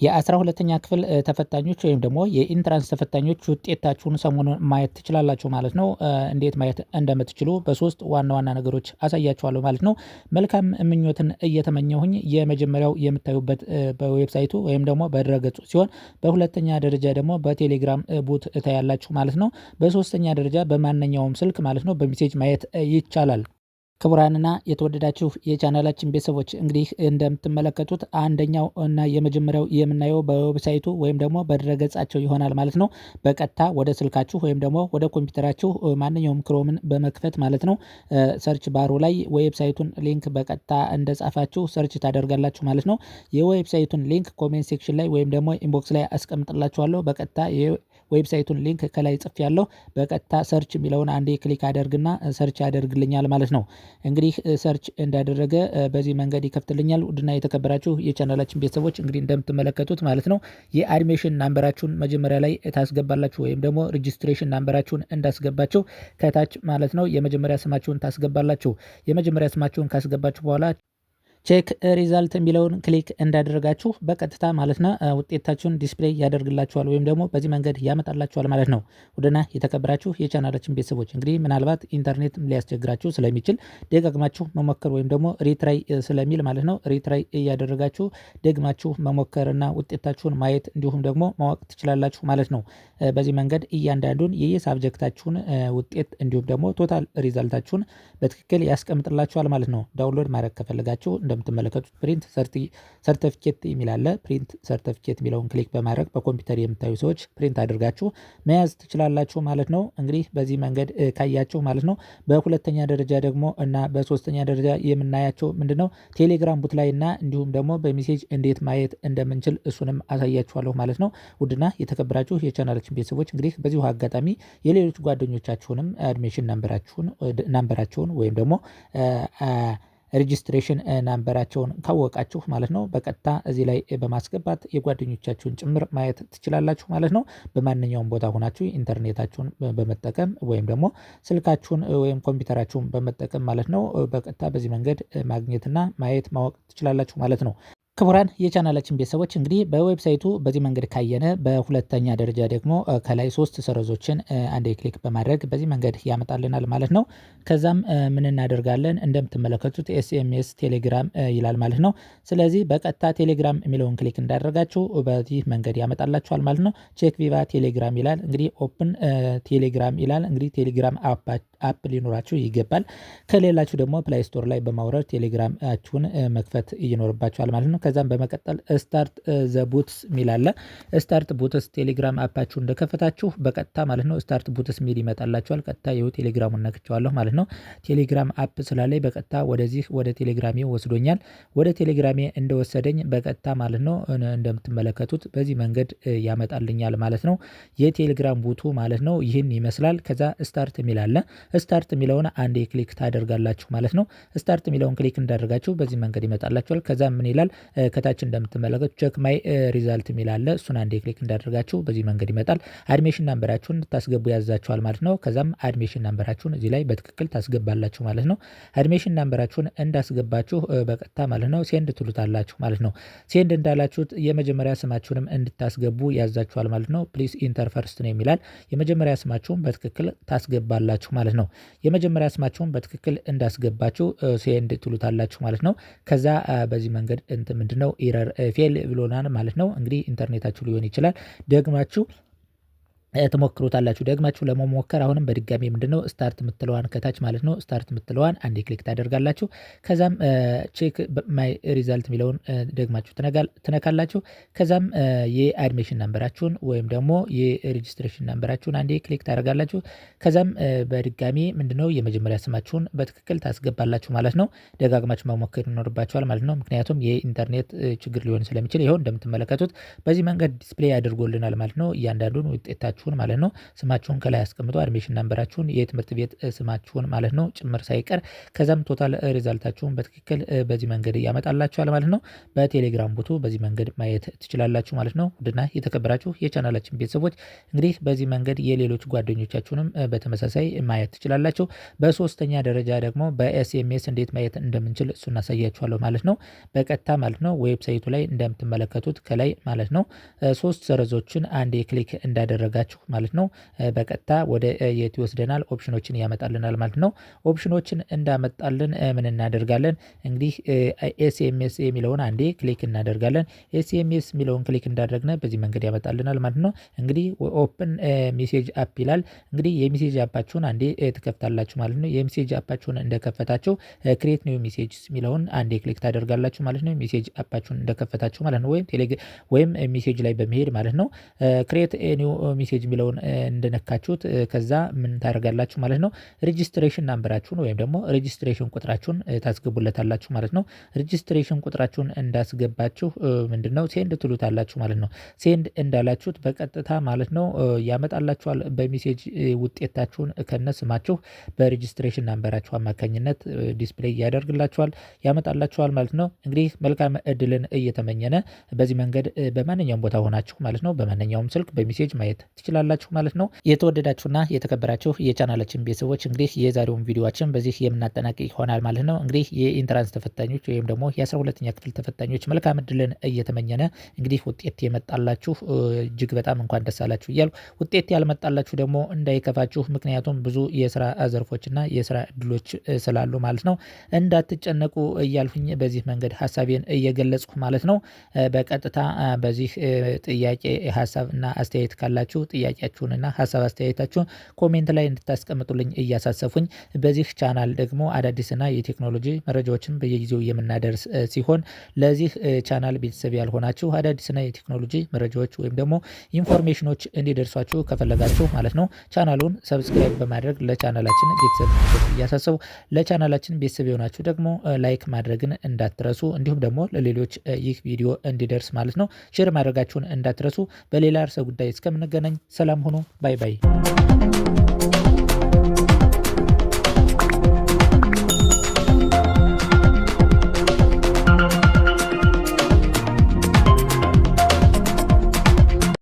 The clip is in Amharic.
የ12ኛ ክፍል ተፈታኞች ወይም ደግሞ የኢንትራንስ ተፈታኞች ውጤታችሁን ሰሞኑን ማየት ትችላላችሁ ማለት ነው። እንዴት ማየት እንደምትችሉ በሶስት ዋና ዋና ነገሮች አሳያችኋለሁ ማለት ነው። መልካም ምኞትን እየተመኘሁኝ የመጀመሪያው የምታዩበት በዌብሳይቱ ወይም ደግሞ በድረገጹ ሲሆን በሁለተኛ ደረጃ ደግሞ በቴሌግራም ቦት ታያላችሁ ማለት ነው። በሶስተኛ ደረጃ በማንኛውም ስልክ ማለት ነው በሜሴጅ ማየት ይቻላል። ክቡራንና የተወደዳችሁ የቻናላችን ቤተሰቦች እንግዲህ እንደምትመለከቱት አንደኛው እና የመጀመሪያው የምናየው በዌብሳይቱ ወይም ደግሞ በድረገጻቸው ይሆናል ማለት ነው። በቀጥታ ወደ ስልካችሁ ወይም ደግሞ ወደ ኮምፒውተራችሁ ማንኛውም ክሮምን በመክፈት ማለት ነው ሰርች ባሩ ላይ ዌብሳይቱን ሊንክ በቀጥታ እንደጻፋችሁ ሰርች ታደርጋላችሁ ማለት ነው። የዌብሳይቱን ሊንክ ኮሜንት ሴክሽን ላይ ወይም ደግሞ ኢንቦክስ ላይ አስቀምጥላችኋለሁ። በቀጥታ ዌብሳይቱን ሊንክ ከላይ ጽፌያለሁ። በቀጥታ ሰርች የሚለውን አንዴ ክሊክ አደርግና ሰርች ያደርግልኛል ማለት ነው። እንግዲህ ሰርች እንዳደረገ በዚህ መንገድ ይከፍትልኛል። ውድና የተከበራችሁ የቻናላችን ቤተሰቦች እንግዲህ እንደምትመለከቱት ማለት ነው የአድሚሽን ናምበራችሁን መጀመሪያ ላይ ታስገባላችሁ ወይም ደግሞ ሬጂስትሬሽን ናምበራችሁን እንዳስገባችሁ ከታች ማለት ነው የመጀመሪያ ስማችሁን ታስገባላችሁ። የመጀመሪያ ስማችሁን ካስገባችሁ በኋላ ቼክ ሪዛልት የሚለውን ክሊክ እንዳደረጋችሁ በቀጥታ ማለት ነው ውጤታችሁን ዲስፕሌይ ያደርግላችኋል ወይም ደግሞ በዚህ መንገድ ያመጣላችኋል ማለት ነው። ውድና የተከበራችሁ የቻናላችን ቤተሰቦች እንግዲህ ምናልባት ኢንተርኔት ሊያስቸግራችሁ ስለሚችል ደጋግማችሁ መሞከር ወይም ደግሞ ሪትራይ ስለሚል ማለት ነው ሪትራይ እያደረጋችሁ ደግማችሁ መሞከርና ውጤታችሁን ማየት እንዲሁም ደግሞ ማወቅ ትችላላችሁ ማለት ነው። በዚህ መንገድ እያንዳንዱን የየሳብጀክታችሁን ውጤት እንዲሁም ደግሞ ቶታል ሪዛልታችሁን በትክክል ያስቀምጥላችኋል ማለት ነው። ዳውንሎድ ማድረግ ከፈለጋችሁ እንደምትመለከቱት ፕሪንት ሰርቲፊኬት የሚል አለ። ፕሪንት ሰርቲፊኬት የሚለውን ክሊክ በማድረግ በኮምፒውተር የምታዩ ሰዎች ፕሪንት አድርጋችሁ መያዝ ትችላላችሁ ማለት ነው። እንግዲህ በዚህ መንገድ ካያችሁ ማለት ነው በሁለተኛ ደረጃ ደግሞ እና በሶስተኛ ደረጃ የምናያቸው ምንድነው ቴሌግራም ቡት ላይ እና እንዲሁም ደግሞ በሜሴጅ እንዴት ማየት እንደምንችል እሱንም አሳያችኋለሁ ማለት ነው። ውድና የተከበራችሁ የቻናላችን ቤተሰቦች እንግዲህ በዚሁ አጋጣሚ የሌሎች ጓደኞቻችሁንም አድሚሽን ናምበራቸውን ወይም ደግሞ ሬጂስትሬሽን ናምበራቸውን ካወቃችሁ ማለት ነው በቀጥታ እዚህ ላይ በማስገባት የጓደኞቻችሁን ጭምር ማየት ትችላላችሁ ማለት ነው። በማንኛውም ቦታ ሆናችሁ ኢንተርኔታችሁን በመጠቀም ወይም ደግሞ ስልካችሁን ወይም ኮምፒውተራችሁን በመጠቀም ማለት ነው በቀጥታ በዚህ መንገድ ማግኘትና ማየት ማወቅ ትችላላችሁ ማለት ነው። ክቡራን የቻናላችን ቤተሰቦች እንግዲህ በዌብሳይቱ በዚህ መንገድ ካየነ በሁለተኛ ደረጃ ደግሞ ከላይ 3 ሰረዞችን አንዴ ክሊክ በማድረግ በዚህ መንገድ ያመጣልናል ማለት ነው። ከዛም ምን እናደርጋለን እንደምትመለከቱት ኤስኤምኤስ ቴሌግራም ይላል ማለት ነው። ስለዚህ በቀጥታ ቴሌግራም የሚለውን ክሊክ እንዳደረጋችሁ በዚህ መንገድ ያመጣላችኋል ማለት ነው። ቼክ ቪቫ ቴሌግራም ይላል እንግዲህ ኦፕን ቴሌግራም ይላል እንግዲህ ቴሌግራም አፕ ሊኖራችሁ ይገባል። ከሌላችሁ ደግሞ ፕላይ ስቶር ላይ በማውረድ ቴሌግራማችሁን መክፈት ይኖርባችኋል ማለት ነው። ከዛም በመቀጠል ስታርት ዘ ቡትስ ሚል አለ። ስታርት ቡትስ ቴሌግራም አፓችሁን እንደከፈታችሁ በቀጥታ ማለት ነው ስታርት ቡትስ ሚል ይመጣላችኋል። ቀጥታ ይኸው ቴሌግራሙን ነክቼዋለሁ ማለት ነው። ቴሌግራም አፕ ስላለኝ በቀጥታ ወደ ቴሌግራሜ ወስዶኛል። ወደ ቴሌግራሜ እንደወሰደኝ በቀጥታ ማለት ነው እንደምትመለከቱት በዚህ መንገድ ያመጣልኛል ማለት ነው። የቴሌግራም ቡቱ ማለት ነው ይህን ይመስላል። ከዛ ስታርት ሚል አለ። ስታርት የሚለውን አንዴ ክሊክ ታደርጋላችሁ ማለት ነው። ስታርት የሚለውን ክሊክ እንዳደርጋችሁ በዚህ መንገድ ይመጣላችኋል። ከዛ ምን ይላል ከታች እንደምትመለከቱት ቼክ ማይ ሪዛልት የሚል አለ። እሱን አንዴ ክሊክ እንዳደርጋችሁ በዚህ መንገድ ይመጣል። አድሚሽን ናምበራችሁን ታስገቡ ያዛችኋል ማለት ነው። ከዛም አድሚሽን ናምበራችሁን እዚህ ላይ በትክክል ታስገባላችሁ ማለት ነው። አድሚሽን ናምበራችሁን እንዳስገባችሁ በቀጥታ ማለት ነው ሴንድ ትሉታላችሁ ማለት ነው። ሴንድ እንዳላችሁት የመጀመሪያ ስማችሁንም እንድታስገቡ ያዛችኋል ማለት ነው። ፕሊስ ኢንተር ፈርስት ነው የሚላል የመጀመሪያ ስማችሁን በትክክል ታስገባላችሁ ማለት ነው። የመጀመሪያ ስማችሁን በትክክል እንዳስገባችሁ ሴንድ ትሉታላችሁ ማለት ነው። ከዛ በዚህ መንገድ ምንድነው ኤረር ፌል ብሎናል ማለት ነው። እንግዲህ ኢንተርኔታችሁ ሊሆን ይችላል ደግማችሁ ትሞክሩታላችሁ። ደግማችሁ ለመሞከር አሁንም በድጋሚ ምንድነው ስታርት የምትለዋን ከታች ማለት ነው ስታርት የምትለዋን አንዴ ክሊክ ታደርጋላችሁ። ከዛም ቼክ ማይ ሪዛልት የሚለውን ደግማችሁ ትነካላችሁ። ከዛም የአድሚሽን ናምበራችሁን ወይም ደግሞ የሬጂስትሬሽን ናምበራችሁን አንዴ ክሊክ ታደርጋላችሁ። ከዛም በድጋሚ ምንድነው የመጀመሪያ ስማችሁን በትክክል ታስገባላችሁ ማለት ነው። ደጋግማችሁ መሞከር ይኖርባችኋል ማለት ነው። ምክንያቱም የኢንተርኔት ችግር ሊሆን ስለሚችል ይኸው እንደምትመለከቱት በዚህ መንገድ ዲስፕሌይ አድርጎልናል ማለት ነው። እያንዳንዱን ውጤታችሁ ስማችሁን ማለት ነው ስማችሁን ከላይ አስቀምጡ አድሚሽን ናምበራችሁን የትምህርት ቤት ስማችሁን ማለት ነው ጭምር ሳይቀር ከዛም ቶታል ሪዛልታችሁን በትክክል በዚህ መንገድ ያመጣላችኋል ማለት ነው። በቴሌግራም ቦቱ በዚህ መንገድ ማየት ትችላላችሁ ማለት ነው። ውድና የተከበራችሁ የቻናላችን ቤተሰቦች እንግዲህ በዚህ መንገድ የሌሎች ጓደኞቻችሁንም በተመሳሳይ ማየት ትችላላችሁ። በሶስተኛ ደረጃ ደግሞ በኤስኤምኤስ እንዴት ማየት እንደምንችል እሱ እናሳያችኋለሁ ማለት ነው። በቀጥታ ማለት ነው ዌብሳይቱ ላይ እንደምትመለከቱት ከላይ ማለት ነው ሶስት ሰረዞችን አንዴ ክሊክ እንዳደረጋችሁ ማለት ነው በቀጥታ ወደ የት ይወስደናል ኦፕሽኖችን ያመጣልናል ማለት ነው። ኦፕሽኖችን እንዳመጣልን ምን እናደርጋለን እንግዲህ ኤስኤምኤስ የሚለውን አንዴ ክሊክ እናደርጋለን። ኤስኤምኤስ የሚለውን ክሊክ እንዳደረግነ በዚህ መንገድ ያመጣልናል ማለት ነው። እንግዲህ ኦፕን ሜሴጅ አፕ ይላል። እንግዲህ የሜሴጅ አፓችሁን አንዴ ትከፍታላችሁ ማለት ነው። የሜሴጅ አፓችሁን እንደከፈታችሁ ክሬት ኒው ሜሴጅስ የሚለውን አንዴ ክሊክ ታደርጋላችሁ ማለት ነው። ሜሴጅ አፓችሁን እንደከፈታችሁ ማለት ነው። ወይም ሜሴጅ ላይ በመሄድ ማለት ነው ክሬት ኒው ሜሴጅ የሚለውን እንደነካችሁት ከዛ ምን ታደርጋላችሁ ማለት ነው ሬጂስትሬሽን ናምበራችሁን ወይም ደግሞ ሬጂስትሬሽን ቁጥራችሁን ታስገቡለታላችሁ ማለት ነው። ሬጂስትሬሽን ቁጥራችሁን እንዳስገባችሁ ምንድነው ሴንድ ትሉታላችሁ ማለት ነው። ሴንድ እንዳላችሁት በቀጥታ ማለት ነው ያመጣላችኋል በሜሴጅ ውጤታችሁን ከነስማችሁ በሬጂስትሬሽን ናምበራችሁ አማካኝነት ዲስፕሌይ ያደርግላችኋል ያመጣላችኋል ማለት ነው። እንግዲህ መልካም እድልን እየተመኘነ በዚህ መንገድ በማንኛውም ቦታ ሆናችሁ ማለት ነው በማንኛውም ስልክ በሜሴጅ ማየት ትችላላችሁ ማለት ነው። የተወደዳችሁና የተከበራችሁ የቻናላችን ቤተሰቦች እንግዲህ የዛሬውን ቪዲዮአችን በዚህ የምናጠናቅቅ ይሆናል ማለት ነው። እንግዲህ የኢንትራንስ ተፈታኞች ወይም ደግሞ የ12ኛ ክፍል ተፈታኞች መልካም እድልን እየተመኘነ እንግዲህ ውጤት የመጣላችሁ እጅግ በጣም እንኳን ደስ አላችሁ እያልኩ ውጤት ያልመጣላችሁ ደግሞ እንዳይከፋችሁ ምክንያቱም ብዙ የስራ ዘርፎችና የስራ እድሎች ስላሉ ማለት ነው እንዳትጨነቁ እያልኩኝ በዚህ መንገድ ሐሳቤን እየገለጽኩ ማለት ነው። በቀጥታ በዚህ ጥያቄ ሐሳብና አስተያየት ካላችሁ ጥያቄያችሁንና ሐሳብ አስተያየታችሁን ኮሜንት ላይ እንድታስቀምጡልኝ እያሳሰፉኝ በዚህ ቻናል ደግሞ አዳዲስና የቴክኖሎጂ መረጃዎችን በየጊዜው የምናደርስ ሲሆን ለዚህ ቻናል ቤተሰብ ያልሆናችሁ አዳዲስና የቴክኖሎጂ መረጃዎች ወይም ደግሞ ኢንፎርሜሽኖች እንዲደርሷችሁ ከፈለጋችሁ ማለት ነው ቻናሉን ሰብስክራይብ በማድረግ ለቻናላችን ቤተሰብ እያሳሰቡ ለቻናላችን ቤተሰብ የሆናችሁ ደግሞ ላይክ ማድረግን እንዳትረሱ እንዲሁም ደግሞ ለሌሎች ይህ ቪዲዮ እንዲደርስ ማለት ነው ሼር ማድረጋችሁን እንዳትረሱ። በሌላ ርዕሰ ጉዳይ እስከምንገናኝ ሰላም ሁኑ። ባይ ባይ።